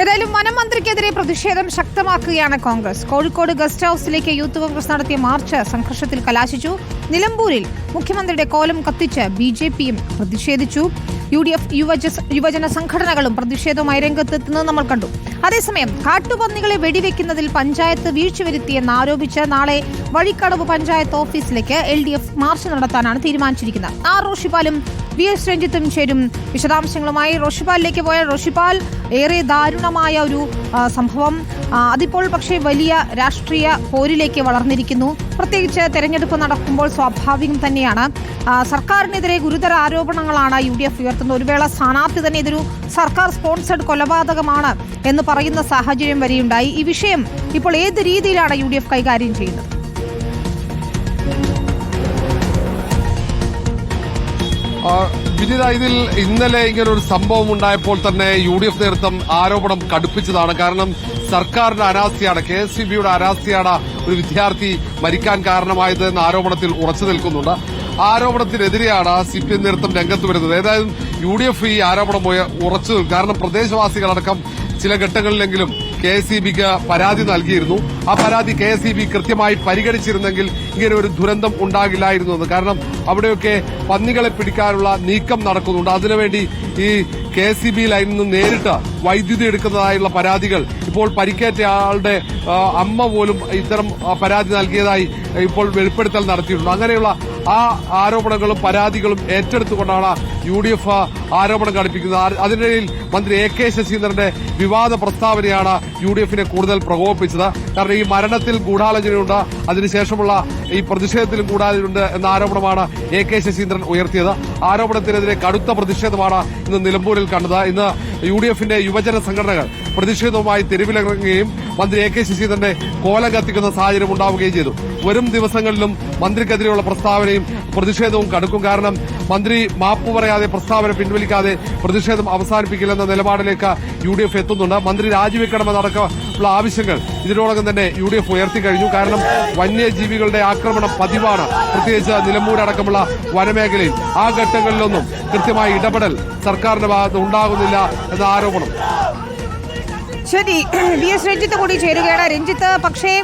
ഏതായാലും വനമന്ത്രിക്കെതിരെ പ്രതിഷേധം ശക്തമാക്കുകയാണ് Congress. Kozhikode guest ഹൌസിലേക്ക് youth Congress നടത്തിയ മാർച്ച് സംഘർഷത്തിൽ കലാശിച്ചു. നിലമ്പൂരിൽ മുഖ്യമന്ത്രിയുടെ കോലം കത്തിച്ച് BJPയും പ്രതിഷേധിച്ചു. UDF യുവജന സംഘടനകളും പ്രതിഷേധവുമായി രംഗത്തെത്തുന്നത് നമ്മൾ കണ്ടു. അതേസമയം കാട്ടുപന്നികളെ വെടിവെക്കുന്നതിൽ പഞ്ചായത്ത് വീഴ്ച വരുത്തിയെന്ന് ആരോപിച്ച് നാളെ വഴിക്കടവ് പഞ്ചായത്ത് ഓഫീസിലേക്ക് LDF മാർച്ച് നടത്താനാണ് തീരുമാനിച്ചിരിക്കുന്നത്. റോഷിപാലും VS രഞ്ജിത്തും ചേരും. വിശദാംശങ്ങളുമായി റോഷിപാലിലേക്ക് പോയ റോഷിപാൽ, ഏറെ ദാരുണമായ ഒരു സംഭവം അതിപ്പോൾ പക്ഷേ വലിയ രാഷ്ട്രീയ പോരിലേക്ക് വളർന്നിരിക്കുന്നു. പ്രത്യേകിച്ച് തെരഞ്ഞെടുപ്പ് നടക്കുമ്പോൾ സ്വാഭാവികം തന്നെയാണ്. സർക്കാരിനെതിരെ ഗുരുതര ആരോപണങ്ങളാണ് UDF ഉയർത്തുന്നത്. ഒരു വേള സ്ഥാനാർത്ഥി തന്നെ ഇതൊരു സർക്കാർ സ്പോൺസർഡ് കൊലപാതകമാണ് എന്ന് പറയുന്ന സാഹചര്യം വരെയുണ്ടായി. ഈ വിഷയം ഇപ്പോൾ ഏത് രീതിയിലാണ് UDF കൈകാര്യം ചെയ്യുന്നത്? വിനിത, ഇതിൽ ഇന്നലെ ഇങ്ങനെ ഒരു സംഭവം ഉണ്ടായപ്പോൾ തന്നെ UDF നേതൃത്വം ആരോപണം കടുപ്പിച്ചതാണ്. കാരണം സർക്കാരിന്റെ അനാസ്ഥയാണ്, KSCBയുടെ അനാസ്ഥയാണ് ഒരു വിദ്യാർത്ഥി മരിക്കാൻ കാരണമായത് എന്ന ആരോപണത്തിൽ ഉറച്ചു നിൽക്കുന്നുണ്ട്. ആരോപണത്തിനെതിരെയാണ് CPM നേതൃത്വം രംഗത്ത് വരുന്നത്. ഏതായാലും UDF ഈ ആരോപണം ഉറച്ചു നിൽക്കും. കാരണം പ്രദേശവാസികളടക്കം ചില ഘട്ടങ്ങളിലെങ്കിലും KSCBക്ക് പരാതി നൽകിയിരുന്നു. ആ പരാതി KSCB കൃത്യമായി പരിഗണിച്ചിരുന്നെങ്കിൽ ഇങ്ങനെ ഒരു ദുരന്തം ഉണ്ടാകില്ലായിരുന്നു. കാരണം അവിടെയൊക്കെ പന്നികളെ പിടിക്കാനുള്ള നീക്കം നടക്കുന്നുണ്ട്. അതിനുവേണ്ടി ഈ KSCB ലൈനിൽ നിന്ന് നേരിട്ട് വൈദ്യുതി എടുക്കുന്നതായുള്ള പരാതികൾ ഇപ്പോൾ പരിക്കേറ്റ ആളുടെ അമ്മ പോലും ഇത്തരം പരാതി നൽകിയതായി ഇപ്പോൾ വെളിപ്പെടുത്തൽ നടത്തിയിട്ടുണ്ട്. അങ്ങനെയുള്ള ആ ആരോപണങ്ങളും പരാതികളും ഏറ്റെടുത്തുകൊണ്ടാണ് UDF ആരോപണം ഘടിപ്പിക്കുന്നത്. അതിനിടയിൽ മന്ത്രി AK ശശീന്ദ്രന്റെ വിവാദ പ്രസ്താവനയാണ് UDFനെ കൂടുതൽ പ്രകോപിപ്പിച്ചത്. കാരണം ഈ മരണത്തിൽ ഗൂഢാലോചനയുണ്ട്, അതിനുശേഷമുള്ള ഈ പ്രതിഷേധത്തിലും ഗൂഢാലോചനയുണ്ട് എന്ന ആരോപണമാണ് AK ശശീന്ദ്രൻ ഉയർത്തിയത്. ആരോപണത്തിനെതിരെ കടുത്ത പ്രതിഷേധമാണ് ഇന്ന് നിലമ്പൂരിൽ കണ്ടത്. ഇന്ന് UDFന്റെ യുവജന സംഘടനകൾ പ്രതിഷേധവുമായി തെരുവിലിറങ്ങുകയും മന്ത്രി AK ശശീന്ദ്രന്റെ കോലം കത്തിക്കുന്ന സാഹചര്യം ഉണ്ടാവുകയും ചെയ്തു. വരും ദിവസങ്ങളിലും മന്ത്രിക്കെതിരെയുള്ള പ്രസ്താവനയും പ്രതിഷേധവും കടുക്കും. കാരണം മന്ത്രി മാപ്പ് പറയാതെ പ്രസ്താവന പിൻവലിക്കാതെ പ്രതിഷേധം അവസാനിപ്പിക്കില്ലെന്ന നിലപാടിലേക്ക് UDF എത്തുന്നുണ്ട്. മന്ത്രി രാജിവെക്കണമെന്നടക്കമുള്ള ആവശ്യങ്ങൾ ഇതിനോടകം തന്നെ UDF ഉയർത്തിക്കഴിഞ്ഞു. കാരണം വന്യജീവികളുടെ ആക്രമണം പതിവാണ്, പ്രത്യേകിച്ച് നിലമ്പൂരടക്കമുള്ള വനമേഖലയിൽ. ആ ഘട്ടങ്ങളിലൊന്നും കൃത്യമായ ഇടപെടൽ സർക്കാരിന്റെ ഭാഗത്ത് ഉണ്ടാകുന്നില്ല എന്ന ആരോപണം. ശരി, VS രഞ്ജിത്ത് കൂടി ചേരുകയാണ്. രഞ്ജിത്ത്, പക്ഷേ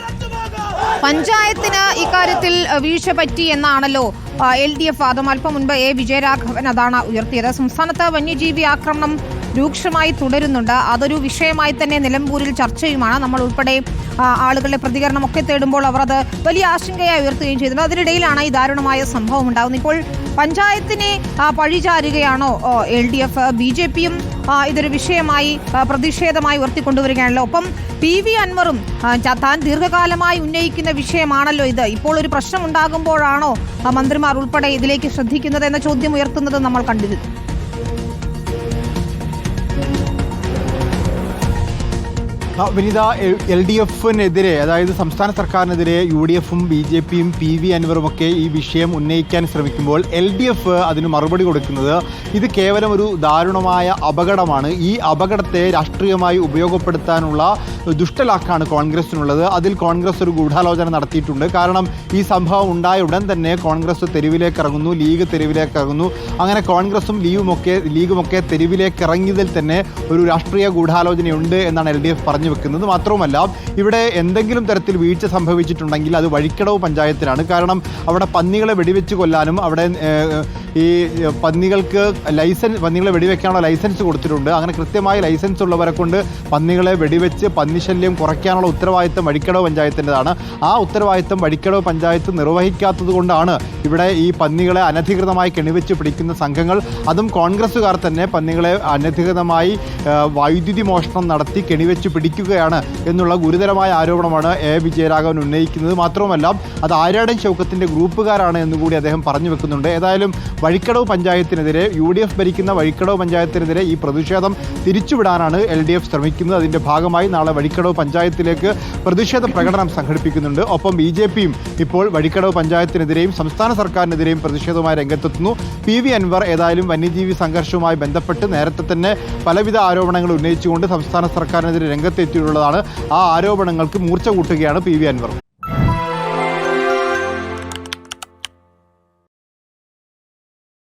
പഞ്ചായത്തിന് ഇക്കാര്യത്തിൽ വീഴ്ച പറ്റി എന്നാണല്ലോ LDF വാദം. അല്പം മുൻപ് A വിജയരാഘവൻ അതാണ് ഉയർത്തിയത്. സംസ്ഥാനത്ത് വന്യജീവി ആക്രമണം രൂക്ഷമായി തുടരുന്നുണ്ട്. അതൊരു വിഷയമായി തന്നെ നിലമ്പൂരിൽ ചർച്ചയുമാണ്. നമ്മൾ ഉൾപ്പെടെ ആളുകളുടെ പ്രതികരണമൊക്കെ തേടുമ്പോൾ അവർ അത് വലിയ ആശങ്കയായി ഉയർത്തുകയും ചെയ്തിട്ടുണ്ട്. അതിനിടയിലാണ് ഈ ദാരുണമായ സംഭവം ഉണ്ടാകുന്നത്. ഇപ്പോൾ പഞ്ചായത്തിനെ പഴിചാരുകയാണോ LDF? BJPയും ഇതൊരു വിഷയമായി പ്രതിഷേധമായി ഉയർത്തിക്കൊണ്ടുവരികയാണല്ലോ. ഒപ്പം PV അൻവറും താൻ ദീർഘകാലമായി ഉന്നയിക്കുന്ന വിഷയമാണല്ലോ ഇത്. ഇപ്പോൾ ഒരു പ്രശ്നം ഉണ്ടാകുമ്പോഴാണോ മന്ത്രിമാർ ഉൾപ്പെടെ ഇതിലേക്ക് ശ്രദ്ധിക്കുന്നത് എന്ന ചോദ്യം ഉയർത്തുന്നത് നമ്മൾ കണ്ടിരുന്നു. വിനിത, LDFനെതിരെ, അതായത് സംസ്ഥാന സർക്കാരിനെതിരെ UDFും BJPയും PV അൻവറുമൊക്കെ ഈ വിഷയം ഉന്നയിക്കാൻ ശ്രമിക്കുമ്പോൾ LDF അതിന് മറുപടി കൊടുക്കുന്നത് ഇത് കേവലം ഒരു ദാരുണമായ അപകടമാണ്, ഈ അപകടത്തെ രാഷ്ട്രീയമായി ഉപയോഗപ്പെടുത്താനുള്ള ദുഷ്ടലാക്കാണ് കോൺഗ്രസിനുള്ളത്, അതിൽ കോൺഗ്രസ് ഒരു ഗൂഢാലോചന നടത്തിയിട്ടുണ്ട്. കാരണം ഈ സംഭവം ഉണ്ടായ ഉടൻ തന്നെ കോൺഗ്രസ് തെരുവിലേക്ക് ഇറങ്ങുന്നു, ലീഗ് തെരുവിലേക്ക് ഇറങ്ങുന്നു. അങ്ങനെ കോൺഗ്രസും ലീഗുമൊക്കെ തെരുവിലേക്ക് ഇറങ്ങിയതിൽ തന്നെ ഒരു രാഷ്ട്രീയ ഗൂഢാലോചനയുണ്ട് എന്നാണ് LDF പറഞ്ഞു വെക്കുന്നത്. മാത്രവുമല്ല, ഇവിടെ എന്തെങ്കിലും തരത്തിൽ വീഴ്ച സംഭവിച്ചിട്ടുണ്ടെങ്കിൽ അത് വഴിക്കടവ് പഞ്ചായത്തിലാണ്. കാരണം അവിടെ പന്നികളെ വെടിവെച്ച് കൊല്ലാനും അവിടെ ഈ പന്നികളെ വെടിവെക്കാനുള്ള ലൈസൻസ് കൊടുത്തിട്ടുണ്ട്. അങ്ങനെ കൃത്യമായ ലൈസൻസ് ഉള്ളവരെ കൊണ്ട് പന്നികളെ വെടിവെച്ച് പന്നിശല്യം കുറയ്ക്കാനുള്ള ഉത്തരവാദിത്തം വഴിക്കടവ് പഞ്ചായത്തിൻ്റെതാണ്. ആ ഉത്തരവാദിത്തം വഴിക്കടവ് പഞ്ചായത്ത് നിർവഹിക്കാത്തത് കൊണ്ടാണ് ഇവിടെ ഈ പന്നികളെ അനധികൃതമായി കെണിവെച്ച് പിടിക്കുന്ന സംഘങ്ങൾ, അതും കോൺഗ്രസ്സുകാർ തന്നെ പന്നികളെ അനധികൃതമായി വൈദ്യുതി മോഷണം നടത്തി കെണിവെച്ച് പിടിക്കുകയാണ് എന്നുള്ള ഗുരുതരമായ ആരോപണമാണ് A വിജയരാഘവൻ ഉന്നയിക്കുന്നത്. മാത്രവുമല്ല, അത് ആര്യാടൻ ശൗക്കത്തിൻ്റെ ഗ്രൂപ്പുകാരാണ് എന്നുകൂടി അദ്ദേഹം പറഞ്ഞു വെക്കുന്നുണ്ട്. ഏതായാലും വഴിക്കടവ് പഞ്ചായത്തിനെതിരെ, UDF ഭരിക്കുന്ന വഴിക്കടവ് പഞ്ചായത്തിനെതിരെ ഈ പ്രതിഷേധം തിരിച്ചുവിടാനാണ് LDF ശ്രമിക്കുന്നത്. അതിൻ്റെ ഭാഗമായി നാളെ വഴിക്കടവ് പഞ്ചായത്തിലേക്ക് പ്രതിഷേധ പ്രകടനം സംഘടിപ്പിക്കുന്നുണ്ട്. ഒപ്പം BJPയും ഇപ്പോൾ വഴിക്കടവ് പഞ്ചായത്തിനെതിരെയും സംസ്ഥാന സർക്കാരിനെതിരെയും പ്രതിഷേധവുമായി രംഗത്തെത്തുന്നു. PV അൻവർ ഏതായാലും വന്യജീവി സംഘർഷവുമായി ബന്ധപ്പെട്ട് നേരത്തെ തന്നെ പലവിധ ആരോപണങ്ങൾ ഉന്നയിച്ചുകൊണ്ട് സംസ്ഥാന സർക്കാരിനെതിരെ രംഗത്തെത്തിയിട്ടുള്ളതാണ്. ആ ആരോപണങ്ങൾക്ക് മൂർച്ച കൂട്ടുകയാണ് PV അൻവർ.